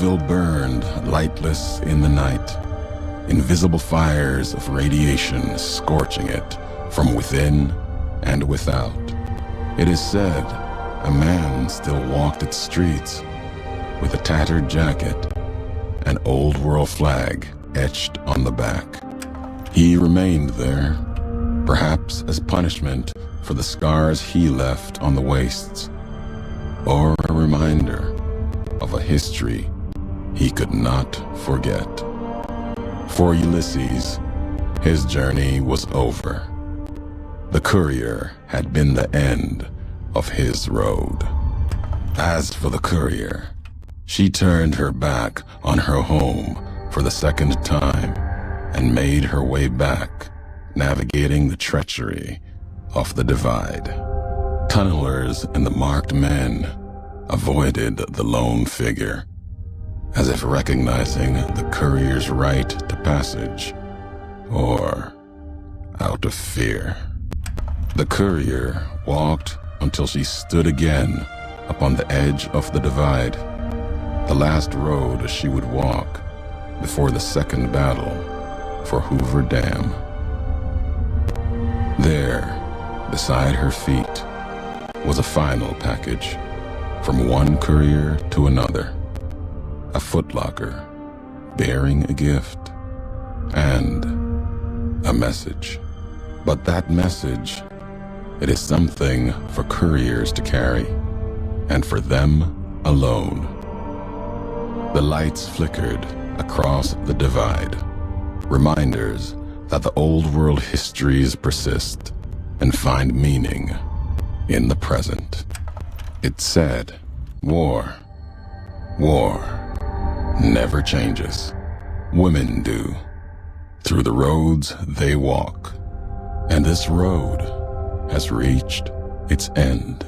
still burned lightless in the night, invisible fires of radiation scorching it from within and without. It is said a man still walked its streets with a tattered jacket, an old world flag etched on the back. He remained there, perhaps as punishment for the scars he left on the wastes, or a reminder of a history he could not forget. For Ulysses, his journey was over. The courier had been the end of his road. As for the courier, she turned her back on her home for the second time and made her way back, navigating the treachery of the divide. Tunnelers and the marked men avoided the lone figure, as if recognizing the courier's right to passage, or out of fear. The courier walked until she stood again upon the edge of the divide, the last road she would walk before the second battle for Hoover Dam. There, beside her feet, was a final package from one courier to another, a footlocker bearing a gift and a message. But that message, it is something for couriers to carry, and for them alone. The lights flickered across the divide, reminders that the old world histories persist and find meaning in the present. It said, war never changes. Women do. Through the roads they walk, and this road has reached its end.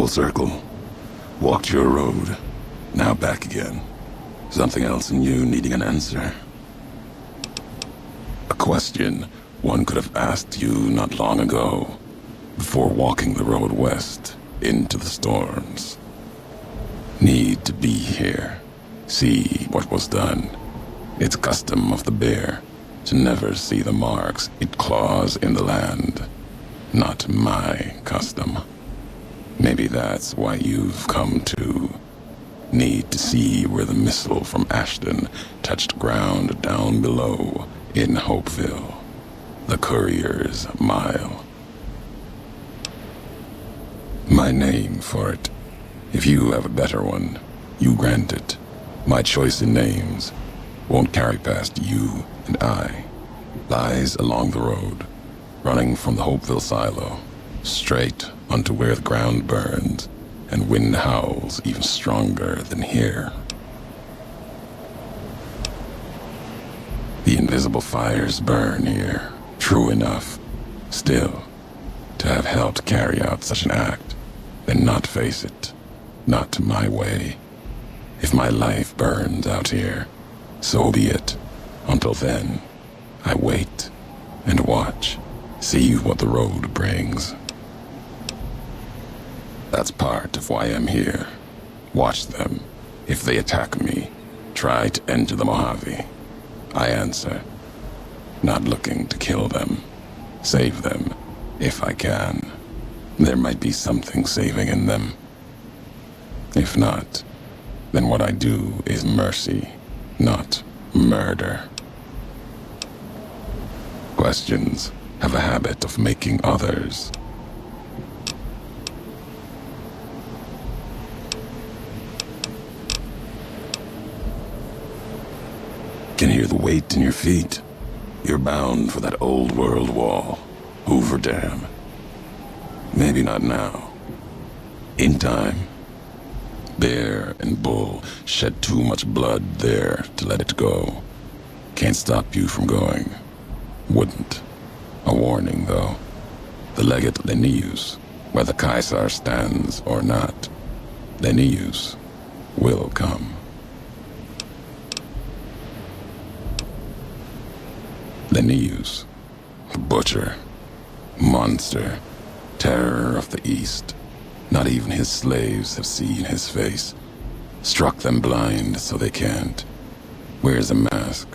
Full circle. Walked your road. Now back again. Something else in you needing an answer. A question one could have asked you not long ago, before walking the road west into the storms. Need to be here. See what was done. It's custom of the bear to never see the marks it claws in the land. Not my custom. Maybe that's why you've come to. Need to see where the missile from Ashton touched ground down below in Hopeville. The Courier's Mile. My name for it. If you have a better one, you grant it. My choice in names won't carry past you and I. Lies along the road, running from the Hopeville silo, straight onto where the ground burns, and wind howls even stronger than here. The invisible fires burn here, true enough. Still, to have helped carry out such an act, then not face it, not my way. If my life burns out here, so be it. Until then, I wait and watch, see what the road brings. That's part of why I'm here. Watch them. If they attack me, try to enter the Mojave. I answer, not looking to kill them. Save them, if I can. There might be something saving in them. If not, then what I do is mercy, not murder. Questions have a habit of making others. Can hear the weight in your feet. You're bound for that old world wall, Hoover Dam. Maybe not now. In time. Bear and bull shed too much blood there to let it go. Can't stop you from going. Wouldn't. A warning, though. The legate Linnaeus, whether Caesar stands or not, Linnaeus will come. Linnaeus, the butcher, monster, terror of the East. Not even his slaves have seen his face. Struck them blind so they can't. Wears a mask.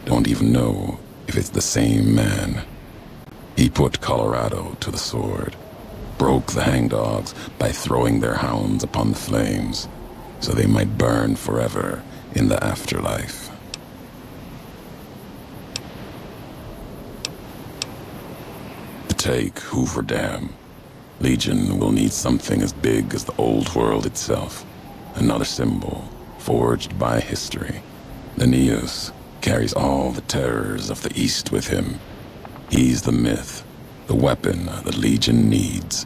Don't even know if it's the same man. He put Colorado to the sword. Broke the hangdogs by throwing their hounds upon the flames, so they might burn forever in the afterlife. To take Hoover Dam, Legion will need something as big as the old world itself. Another symbol, forged by history. Linnaeus carries all the terrors of the East with him. He's the myth, the weapon the Legion needs.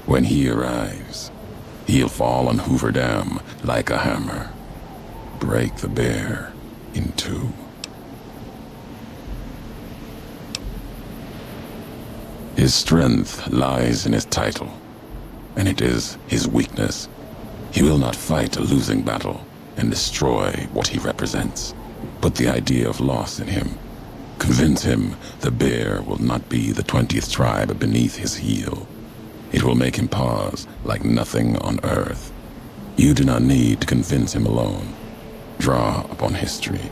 When he arrives, he'll fall on Hoover Dam like a hammer. Break the bear in two. His strength lies in his title, and it is his weakness. He will not fight a losing battle and destroy what he represents. Put the idea of loss in him. Convince him the bear will not be the 20th tribe beneath his heel. It will make him pause like nothing on earth. You do not need to convince him alone. Draw upon history.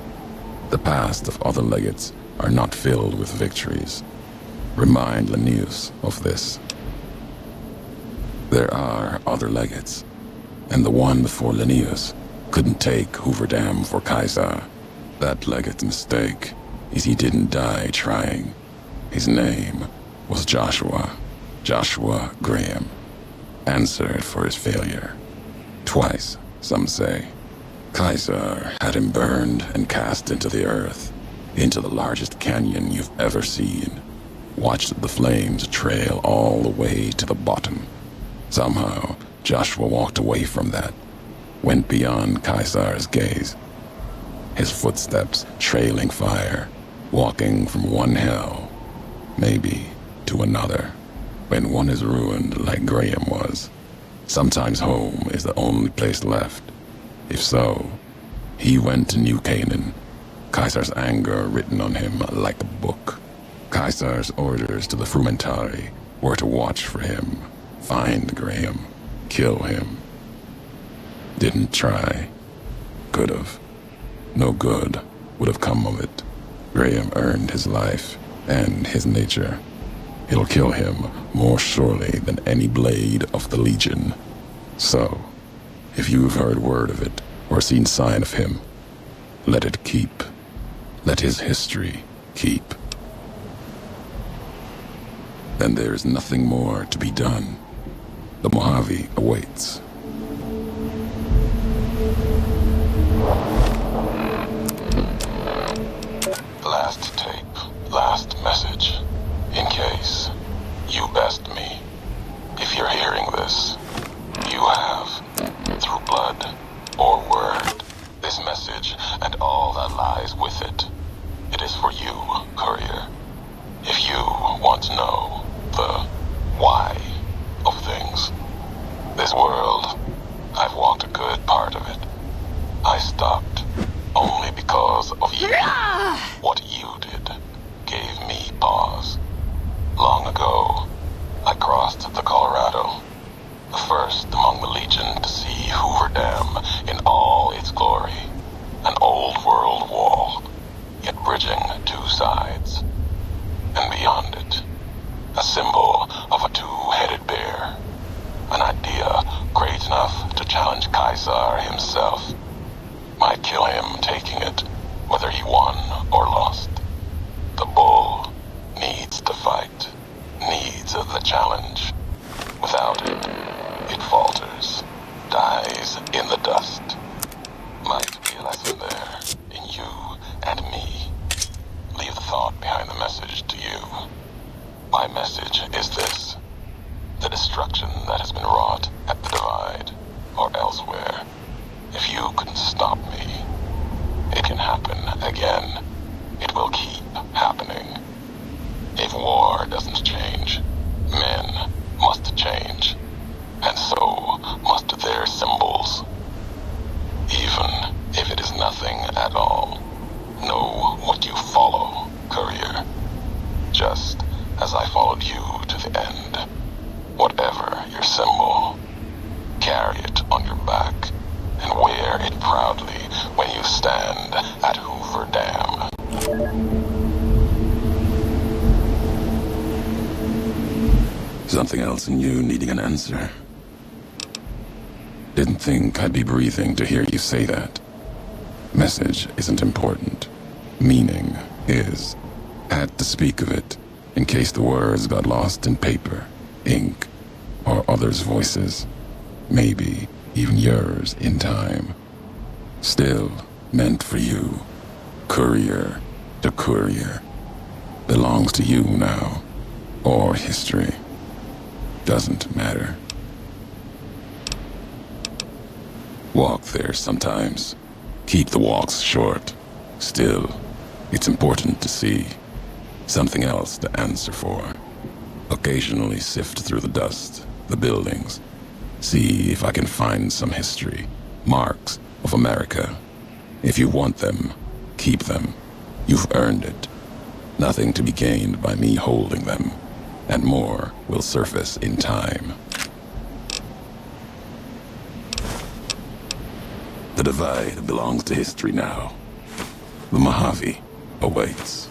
The past of other legates are not filled with victories. Remind Linnaeus of this. There are other legates, and the one before Linnaeus couldn't take Hoover Dam for Caesar. That legate's mistake is he didn't die trying. His name was Joshua Graham. Answered for his failure. Twice, some say. Caesar had him burned and cast into the earth, into the largest canyon you've ever seen. Watched the flames trail all the way to the bottom. Somehow, Joshua walked away from that, went beyond Caesar's gaze. His footsteps trailing fire, walking from one hell, maybe to another. When one is ruined like Graham was, Sometimes home is the only place left. If so, he went to New Canaan, Caesar's anger written on him like a book. Caesar's orders to the Frumentari were to watch for him, find Graham, kill him. Didn't try. Could've. No good would have come of it. Graham earned his life and his nature. It'll kill him more surely than any blade of the Legion. So, if you've heard word of it or seen sign of him, let it keep. Let his history keep. Then there is nothing more to be done. The Mojave awaits. Last tape, last message. In case you best me. If you're hearing this, you have, through blood or word, this message and all that lies with it. It is for you, Courier. If you want to know the why of things, this world, I've walked a good part of it. I stopped only because of you. What you did gave me pause. Long ago, I crossed the Colorado, the first among the Legion to see Hoover Dam in all its glory. An old world wall, yet bridging two sides. And beyond it, a symbol of a two-headed bear. An idea great enough to challenge Caesar himself. Might kill him taking it, whether he won or lost. The bull needs to fight, needs the challenge. Without it, it falters, dies in the dust. Might be a lesson there, in you and me. Leave the thought behind the message to you. My message is this. The destruction that has been wrought at the Divide, or elsewhere, if you can stop me, it can happen again. It will keep happening. If war doesn't change, men must change, and so must their symbols. Even if it is nothing at all, know what you follow, Courier. Just as I followed you to the end. Whatever your symbol, carry it on your back and wear it proudly when you stand at Hoover Dam. Something else in you needing an answer. Didn't think I'd be breathing to hear you say that. Message isn't important. Meaning is. Had to speak of it in case the words got lost in paper, ink, or others' voices. Maybe even yours in time. Still meant for you. Courier to Courier. Belongs to you now. Or history. Doesn't matter. Walk there sometimes. Keep the walks short. Still, it's important to see. Something else to answer for. Occasionally sift through the dust, the buildings. See if I can find some history, marks of America. If you want them, keep them. You've earned it. Nothing to be gained by me holding them, and more will surface in time. The Divide belongs to history now. The Mojave awaits.